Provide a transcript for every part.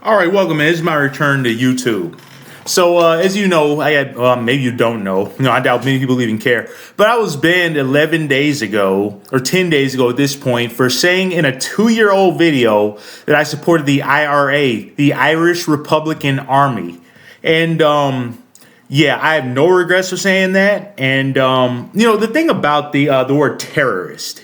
All right, welcome, man. This is my return to YouTube. So, as you know, I had, maybe you don't know. No, I doubt many people even care. But I was banned 11 days ago, or 10 days ago at this point, for saying in a 2-year-old video that I supported the IRA, the Irish Republican Army. And, yeah, I have no regrets for saying that. And, the thing about the word terrorist.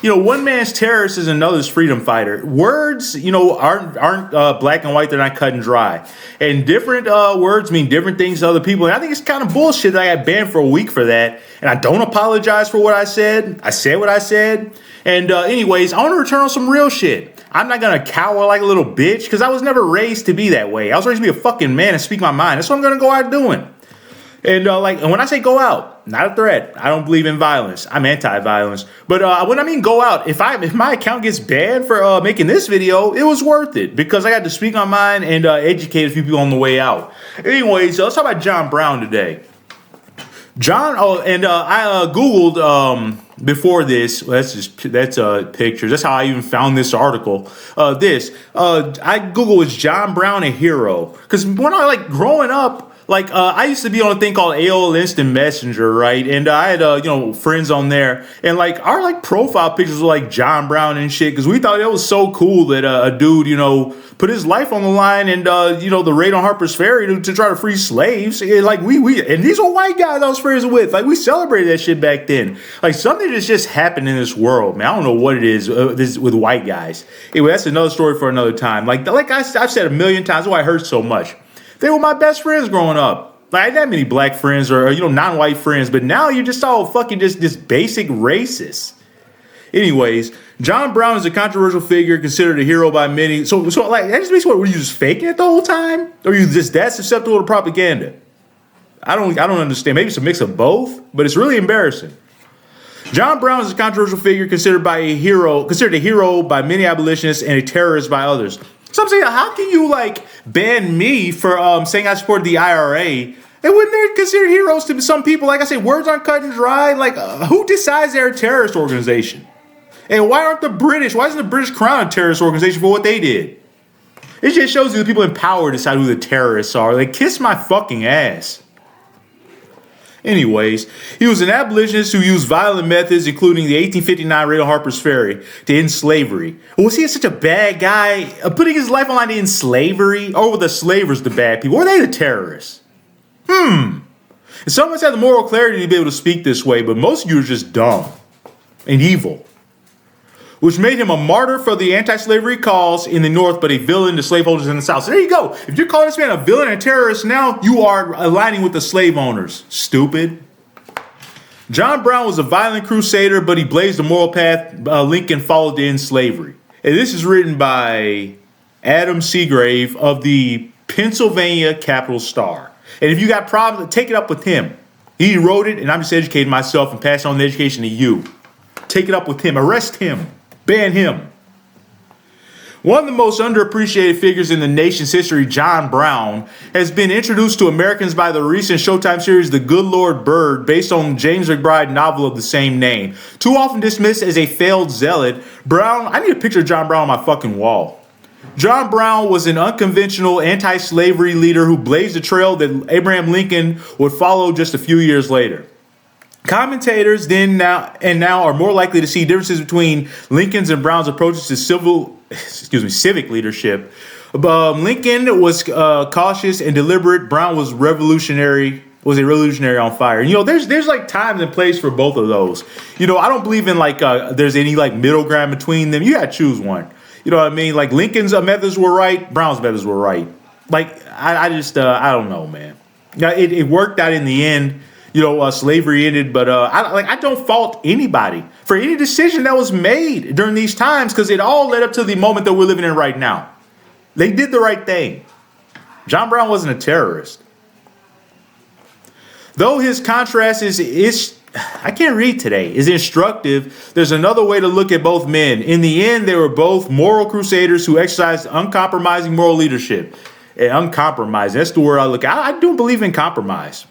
One man's terrorist is another's freedom fighter. Words, aren't black and white. They're not cut and dry. And different words mean different things to other people. And I think it's kind of bullshit that I got banned for a week for that. And I don't apologize for what I said. I said what I said. And anyways, I want to return on some real shit. I'm not going to cower like a little bitch because I was never raised to be that way. I was raised to be a fucking man and speak my mind. That's what I'm going to go out doing. And and when I say go out, not a threat. I don't believe in violence. I'm anti-violence. But when I mean go out, if my account gets banned for making this video, it was worth it because I got to speak my mind and educate a few people on the way out. Anyways, let's talk about John Brown today. I googled before this. Well, that's pictures. That's how I even found this article. I googled, was John Brown a hero? Because when I growing up. I used to be on a thing called AOL Instant Messenger, right? And I had, friends on there. And, our, profile pictures were, John Brown and shit. Because we thought it was so cool that a dude, put his life on the line and, the raid on Harper's Ferry to try to free slaves. And, and these are white guys I was friends with. We celebrated that shit back then. Something that's just happened in this world, man. I don't know what it is this with white guys. Anyway, that's another story for another time. I've said a million times, that's why it hurts so much. They were my best friends growing up. I had that many black friends or non-white friends, but now you're just all fucking just this basic racist. Anyways, John Brown is a controversial figure considered a hero by many. So that just makes were you just faking it the whole time? Or are you just that susceptible to propaganda? I don't understand. Maybe it's a mix of both, but it's really embarrassing. John Brown is a controversial figure considered a hero by many abolitionists and a terrorist by others. So I'm saying, how can you ban me for saying I supported the IRA? And when they're considered heroes to some people, like I say, words aren't cut and dry. Who decides they're a terrorist organization? And why isn't the British Crown a terrorist organization for what they did? It just shows you the people in power decide who the terrorists are. Kiss my fucking ass. Anyways, he was an abolitionist who used violent methods, including the 1859 raid on Harper's Ferry, to end slavery. Was he such a bad guy? Putting his life on line to end slavery? Or were the slavers the bad people? Were they the terrorists? And some of us have the moral clarity to be able to speak this way, but most of you are just dumb and evil. Which made him a martyr for the anti-slavery cause in the North, but a villain to slaveholders in the South. So there you go. If you're calling this man a villain and a terrorist now, you are aligning with the slave owners. Stupid. John Brown was a violent crusader, but he blazed the moral path Lincoln followed to end slavery. And this is written by Adam Seagrave of the Pennsylvania Capital Star. And if you got problems, take it up with him. He wrote it, and I'm just educating myself and passing on the education to you. Take it up with him. Arrest him. Ban him. One of the most underappreciated figures in the nation's history, John Brown, has been introduced to Americans by the recent Showtime series The Good Lord Bird, based on the James McBride novel of the same name. Too often dismissed as a failed zealot, I need a picture of John Brown on my fucking wall. John Brown was an unconventional anti-slavery leader who blazed a trail that Abraham Lincoln would follow just a few years later. Commentators now are more likely to see differences between Lincoln's and Brown's approaches to civic leadership. Lincoln was cautious and deliberate. Brown was a revolutionary on fire. There's times and place for both of those. I don't believe in there's any middle ground between them. You gotta choose one. You know what I mean? Lincoln's methods were right. Brown's methods were right. I don't know, man. It worked out in the end. Slavery ended, but I don't fault anybody for any decision that was made during these times because it all led up to the moment that we're living in right now. They did the right thing. John Brown wasn't a terrorist. Though his contrast is I can't read today, is instructive, there's another way to look at both men. In the end, they were both moral crusaders who exercised uncompromising moral leadership. And uncompromising, that's the word I look at. I don't believe in compromise.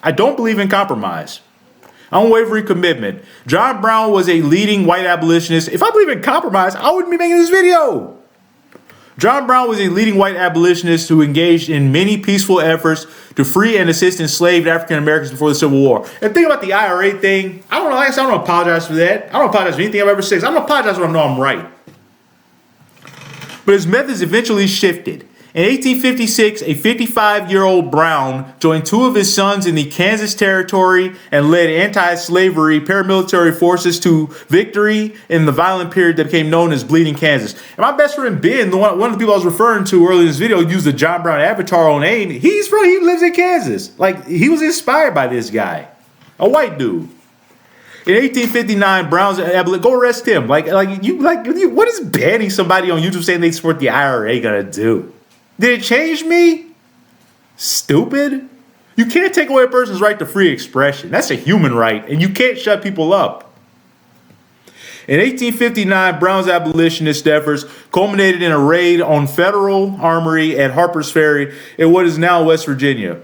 I don't believe in compromise. Unwavering commitment. John Brown was a leading white abolitionist. If I believe in compromise, I wouldn't be making this video. John Brown was a leading white abolitionist who engaged in many peaceful efforts to free and assist enslaved African Americans before the Civil War. And think about the IRA thing. I don't know. I don't apologize for that. I don't apologize for anything I've ever said. I don't apologize when I know I'm right. But his methods eventually shifted. In 1856, a 55-year-old Brown joined two of his sons in the Kansas Territory and led anti-slavery paramilitary forces to victory in the violent period that became known as Bleeding Kansas. And my best friend Ben, one of the people I was referring to earlier in this video, used the John Brown avatar on AIM. He lives in Kansas. Like, he was inspired by this guy, a white dude. In 1859, Brown's go arrest him. What is banning somebody on YouTube saying they support the IRA gonna do? Did it change me? Stupid. You can't take away a person's right to free expression. That's a human right, and you can't shut people up. In 1859, Brown's abolitionist efforts culminated in a raid on Federal Armory at Harper's Ferry in what is now West Virginia.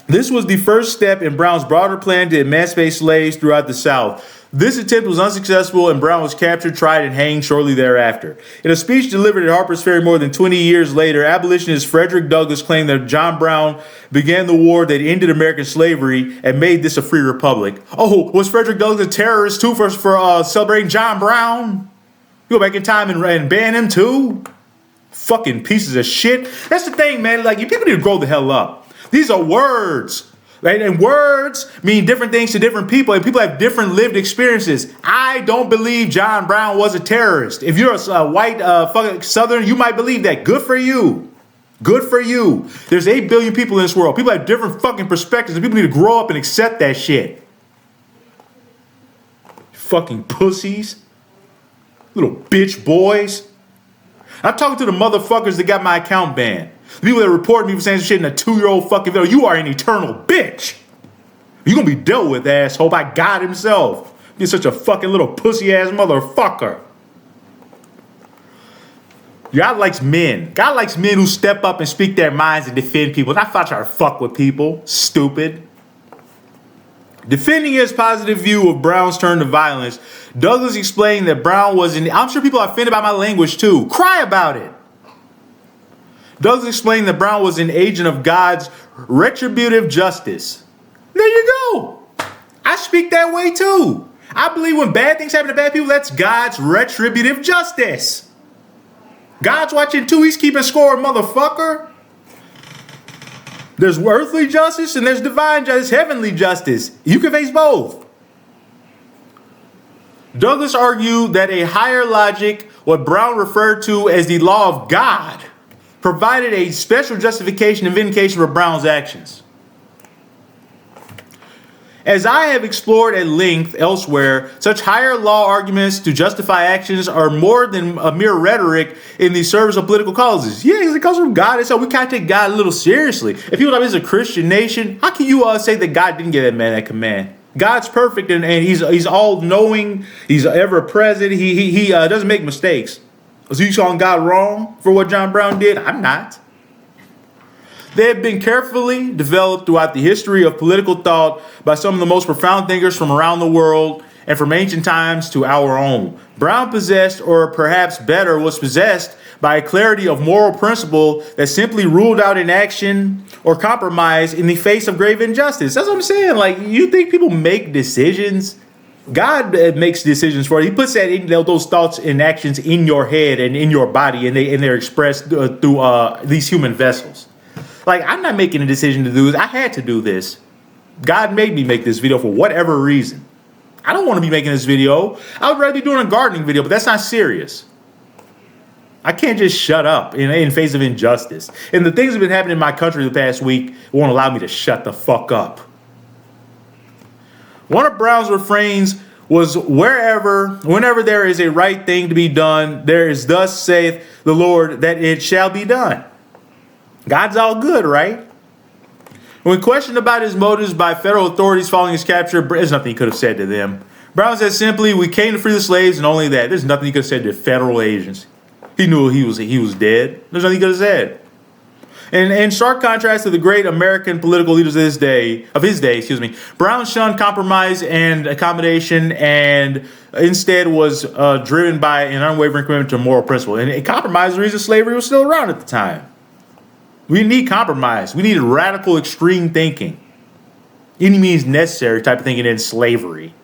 This was the first step in Brown's broader plan to emancipate slaves throughout the South. This attempt was unsuccessful, and Brown was captured, tried, and hanged shortly thereafter. In a speech delivered at Harper's Ferry more than 20 years later, abolitionist Frederick Douglass claimed that John Brown began the war that ended American slavery and made this a free republic. Oh, was Frederick Douglass a terrorist too for celebrating John Brown? You go back in time and ban him too? Fucking pieces of shit. That's the thing, man. Like, you people need to grow the hell up. These are words. Right? And words mean different things to different people, and people have different lived experiences. I don't believe John Brown was a terrorist. If you're a white fucking Southern, you might believe that. Good for you. Good for you. There's 8 billion people in this world. People have different fucking perspectives, and people need to grow up and accept that shit. Fucking pussies. Little bitch boys. I'm talking to the motherfuckers that got my account banned. The people that report me for saying shit in a 2-year-old fucking video. You are an eternal bitch. You're gonna be dealt with, asshole, by God himself. You're such a fucking little pussy-ass motherfucker. God likes men. God likes men who step up and speak their minds and defend people. Not try to fuck with people. Stupid. Defending his positive view of Brown's turn to violence, Douglass explained that Brown was I'm sure people are offended by my language too. Cry about it. Douglass explained that Brown was an agent of God's retributive justice. There you go. I speak that way too. I believe when bad things happen to bad people, that's God's retributive justice. God's watching too. He's keeping score, motherfucker. There's earthly justice and there's divine justice, heavenly justice. You can face both. Douglass argued that a higher logic, what Brown referred to as the law of God, provided a special justification and vindication for Brown's actions. As I have explored at length elsewhere, such higher law arguments to justify actions are more than a mere rhetoric in the service of political causes. Yeah, it comes from God, and so we can't take God a little seriously. If people like this is a Christian nation, how can you say that God didn't give that man that command? God's perfect and he's all knowing. He's ever present. He doesn't make mistakes. So you calling God wrong for what John Brown did? I'm not. They have been carefully developed throughout the history of political thought by some of the most profound thinkers from around the world and from ancient times to our own. Brown possessed, or perhaps better, was possessed by a clarity of moral principle that simply ruled out inaction or compromise in the face of grave injustice. That's what I'm saying. Like, you think people make decisions? God makes decisions for you. He puts those thoughts and actions in your head and in your body, and they're expressed through these human vessels. Like, I'm not making a decision to do this. I had to do this. God made me make this video for whatever reason. I don't want to be making this video. I would rather be doing a gardening video, but that's not serious. I can't just shut up in face of injustice. And the things that have been happening in my country the past week won't allow me to shut the fuck up. One of Brown's refrains was, whenever there is a right thing to be done, there is thus saith the Lord that it shall be done. God's all good, right? When questioned about his motives by federal authorities following his capture, there's nothing he could have said to them. Brown said simply, we came to free the slaves and only that. There's nothing he could have said to federal agents. He knew he was dead. There's nothing he could have said. And in stark contrast to the great American political leaders of his day, Brown shunned compromise and accommodation, and instead was driven by an unwavering commitment to moral principle. And compromise is the reason slavery was still around at the time. We need compromise. We needed radical, extreme thinking. Any means necessary type of thinking in slavery.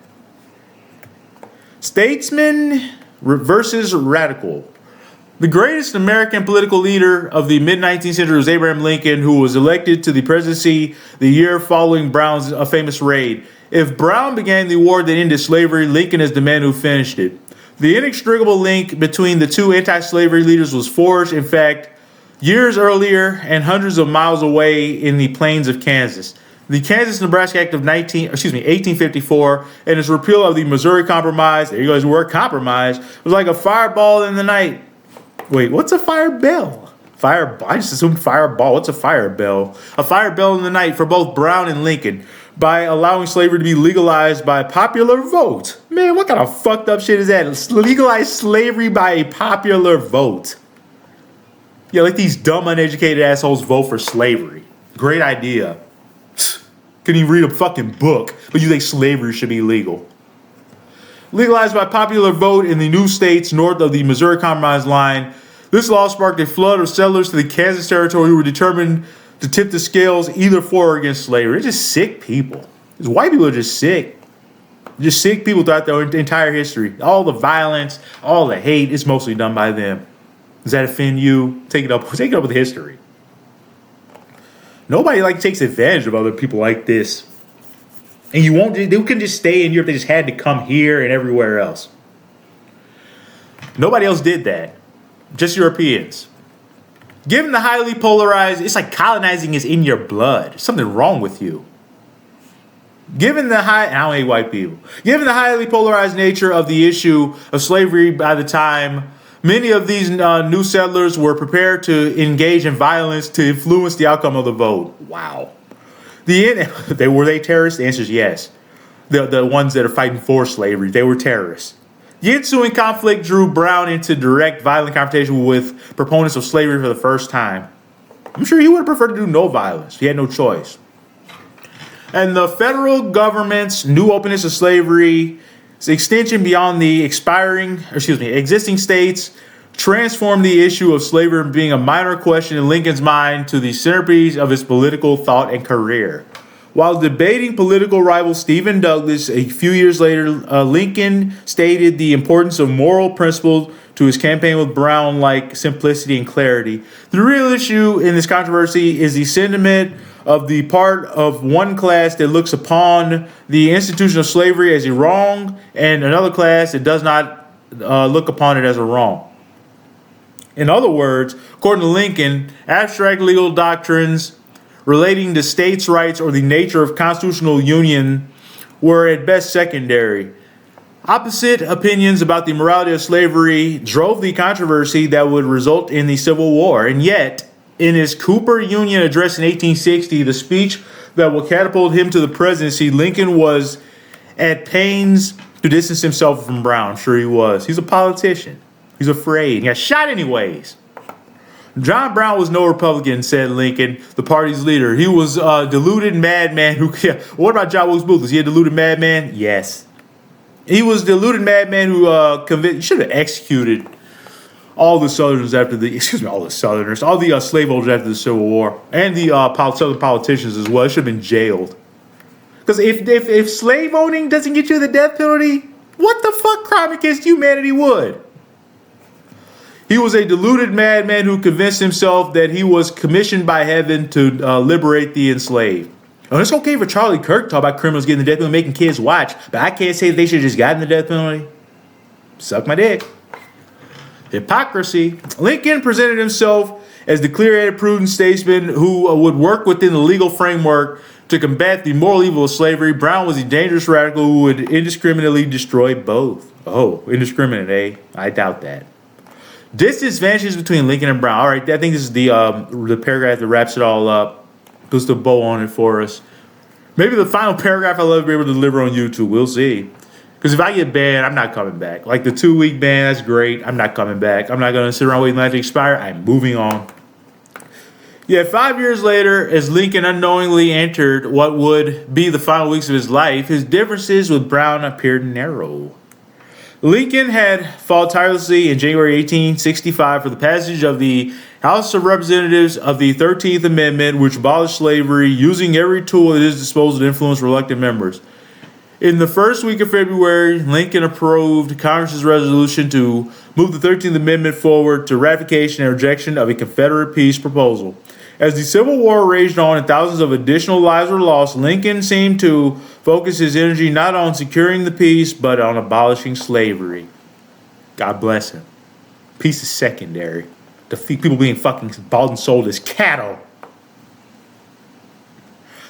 Statesman versus radical. The greatest American political leader of the mid-19th century was Abraham Lincoln, who was elected to the presidency the year following Brown's famous raid. If Brown began the war that ended slavery, Lincoln is the man who finished it. The inextricable link between the two anti-slavery leaders was forged, in fact, years earlier and hundreds of miles away in the plains of Kansas. The Kansas-Nebraska Act of 1854 and its repeal of the Missouri Compromise, there you go, the word compromise, was like a fireball in the night. Wait, what's a firebell? Fireball? I just assumed fireball. What's a firebell? A firebell in the night for both Brown and Lincoln by allowing slavery to be legalized by popular vote. Man, what kind of fucked up shit is that? Legalize slavery by a popular vote. Yeah, like these dumb, uneducated assholes vote for slavery. Great idea. Couldn't even read a fucking book, but you think slavery should be legal. Legalized by popular vote in the new states north of the Missouri Compromise line, this law sparked a flood of settlers to the Kansas territory who were determined to tip the scales either for or against slavery. They're just sick people. These white people are just sick. Just sick people throughout their entire history. All the violence, all the hate is mostly done by them. Does that offend you? Take it up with history. Nobody takes advantage of other people like this. And they couldn't just stay in Europe, they just had to come here and everywhere else. Nobody else did that. Just Europeans. Given the highly polarized, it's like colonizing is in your blood. There's something wrong with you. I don't hate white people. Given the highly polarized nature of the issue of slavery by the time, many of these new settlers were prepared to engage in violence to influence the outcome of the vote. Wow. Were they terrorists? The answer is yes. The ones that are fighting for slavery, they were terrorists. The ensuing conflict drew Brown into direct violent confrontation with proponents of slavery for the first time. I'm sure he would have preferred to do no violence. He had no choice. And the federal government's new openness to slavery, its extension beyond the existing states, transformed the issue of slavery from being a minor question in Lincoln's mind to the centerpiece of his political thought and career. While debating political rival Stephen Douglas a few years later, Lincoln stated the importance of moral principles to his campaign with Brown, like simplicity and clarity. The real issue in this controversy is the sentiment of the part of one class that looks upon the institution of slavery as a wrong and another class that does not look upon it as a wrong. In other words, according to Lincoln, abstract legal doctrines relating to states' rights or the nature of constitutional union were at best secondary. Opposite opinions about the morality of slavery drove the controversy that would result in the Civil War. And yet, in his Cooper Union address in 1860, the speech that would catapult him to the presidency, Lincoln was at pains to distance himself from Brown. I'm sure he was. He's a politician. He's afraid. He got shot anyways. John Brown was no Republican, said Lincoln, the party's leader. He was a deluded madman who... Yeah, what about John Wilkes Booth? Was he a deluded madman? Yes. He was a deluded madman who should have executed all the Southerners after the... all the slave owners after the Civil War. And the Southern politicians as well. They should have been jailed. Because if slave owning doesn't get you the death penalty, what the fuck crime against humanity would? He was a deluded madman who convinced himself that he was commissioned by heaven to liberate the enslaved. Oh, it's okay for Charlie Kirk to talk about criminals getting the death penalty, making kids watch, but I can't say they should have just gotten the death penalty. Suck my dick. Hypocrisy. Lincoln presented himself as the clear-headed, prudent statesman who would work within the legal framework to combat the moral evil of slavery. Brown was a dangerous radical who would indiscriminately destroy both. Oh, indiscriminate, eh? I doubt that. Distance vanishes between Lincoln and Brown. All right, I think this is the paragraph that wraps it all up. Puts the bow on it for us. Maybe the final paragraph I'll ever be able to deliver on YouTube. We'll see. Because if I get banned, I'm not coming back. Like the 2-week ban, that's great. I'm not coming back. I'm not going to sit around waiting for that to expire. I'm moving on. Yet 5 years later, as Lincoln unknowingly entered what would be the final weeks of his life, his differences with Brown appeared narrow. Lincoln had fought tirelessly in January 1865 for the passage of the House of Representatives of the 13th Amendment, which abolished slavery, using every tool at his disposal to influence reluctant members. In the first week of February, Lincoln approved Congress's resolution to move the 13th Amendment forward to ratification and rejection of a Confederate peace proposal. As the Civil War raged on and thousands of additional lives were lost, Lincoln seemed to focus his energy not on securing the peace, but on abolishing slavery. God bless him. Peace is secondary. People being fucking bought and sold as cattle.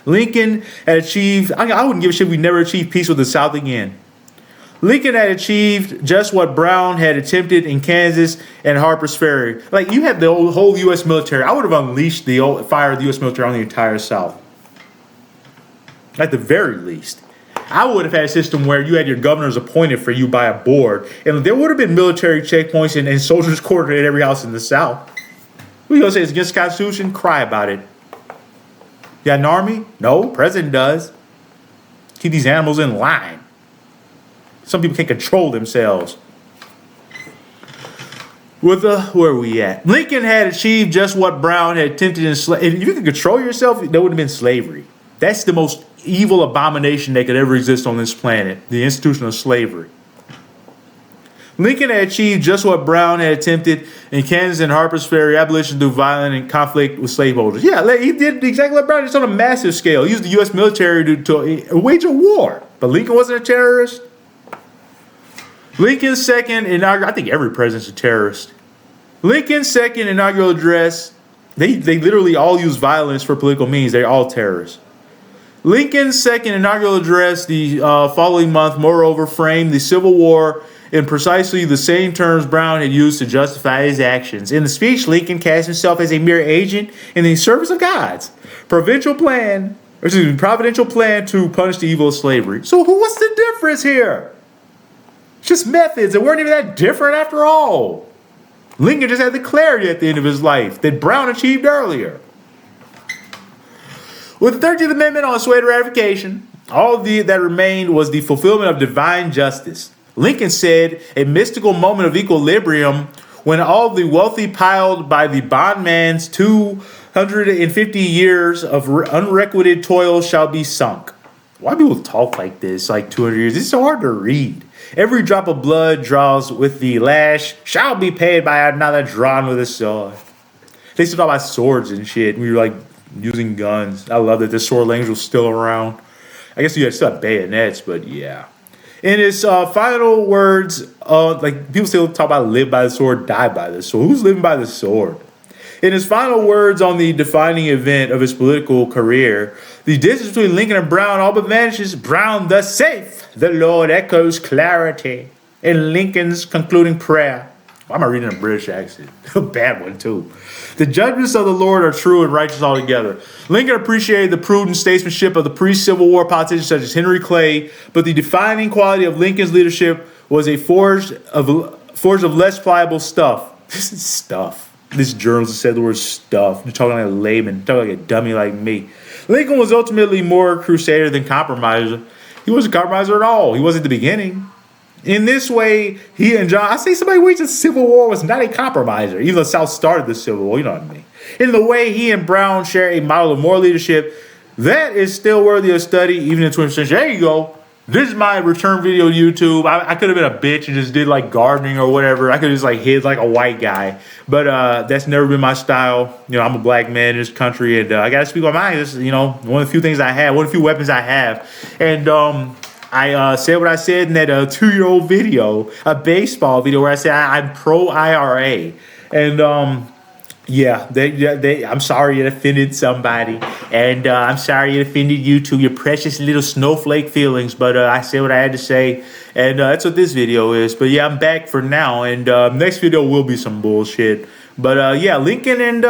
Lincoln had achieved, I wouldn't give a shit if we never achieved peace with the South again. Lincoln had achieved just what Brown had attempted in Kansas and Harper's Ferry. Like, you had the whole U.S. military. I would have unleashed the fire of the U.S. military on the entire South. At the very least. I would have had a system where you had your governors appointed for you by a board, and there would have been military checkpoints and soldiers quartered at every house in the South. What are you going to say? It's against the Constitution? Cry about it. You got an army? No, president does. Keep these animals in line. Some people can't control themselves. Where are we at? Lincoln had achieved just what Brown had attempted in slavery. If you could control yourself, there would have been slavery. That's the most evil abomination that could ever exist on this planet, the institution of slavery. Lincoln had achieved just what Brown had attempted in Kansas and Harper's Ferry, abolition through violent and conflict with slaveholders. Yeah, he did exactly like Brown, just on a massive scale. He used the U.S. military to wage a war. But Lincoln wasn't a terrorist. Lincoln's second inaugural, I think every president's a terrorist. Lincoln's second inaugural address, they literally all use violence for political means. They're all terrorists. Lincoln's second inaugural address the following month, moreover, framed the Civil War in precisely the same terms Brown had used to justify his actions. In the speech, Lincoln cast himself as a mere agent in the service of God's providential plan to punish the evil of slavery. So what's the difference here? It's just methods that weren't even that different after all. Lincoln just had the clarity at the end of his life that Brown achieved earlier. With the 13th Amendment on its way to ratification, all that remained was the fulfillment of divine justice. Lincoln said, a mystical moment of equilibrium when all the wealthy piled by the bondman's 250 years of unrequited toil shall be sunk. Why do people talk like this, like 200 years? It's so hard to read. Every drop of blood draws with the lash shall be paid by another drawn with a sword. They used to talk about swords and shit. We were like using guns. I love that the sword language was still around. I guess you still have bayonets, but yeah. In his final words, like people still talk about live by the sword, die by the sword. Who's living by the sword? In his final words on the defining event of his political career, the distance between Lincoln and Brown all but vanishes. Brown thus saith, the Lord echoes clarity in Lincoln's concluding prayer. Why am I reading a British accent? A bad one, too. The judgments of the Lord are true and righteous altogether. Lincoln appreciated the prudent statesmanship of the pre-Civil War politicians such as Henry Clay, but the defining quality of Lincoln's leadership was a forged of less pliable stuff. This is stuff. This journalist said the word stuff. They're talking like a layman, talking like a dummy like me. Lincoln was ultimately more crusader than compromiser. He wasn't a compromiser at all. He was at the beginning. In this way, he and John, I say somebody who waged the Civil War was not a compromiser, even though the South started the Civil War, you know what I mean. In the way he and Brown share a model of moral leadership, that is still worthy of study, even in the 20th century. There you go. This is my return video to YouTube. I could have been a bitch and just did like gardening or whatever. I could have just like hid like a white guy. But that's never been my style. You know, I'm a black man in this country and I got to speak my mind. This is, you know, one of the few things I have, one of the few weapons I have. And I said what I said in that 2-year-old video, a baseball video where I said I'm pro IRA. And yeah, I'm sorry it offended somebody, and I'm sorry it offended you too, your precious little snowflake feelings, but I said what I had to say, and that's what this video is. But yeah, I'm back for now, and next video will be some bullshit. But yeah, Lincoln and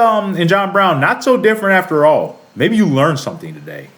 John Brown, not so different after all. Maybe you learned something today.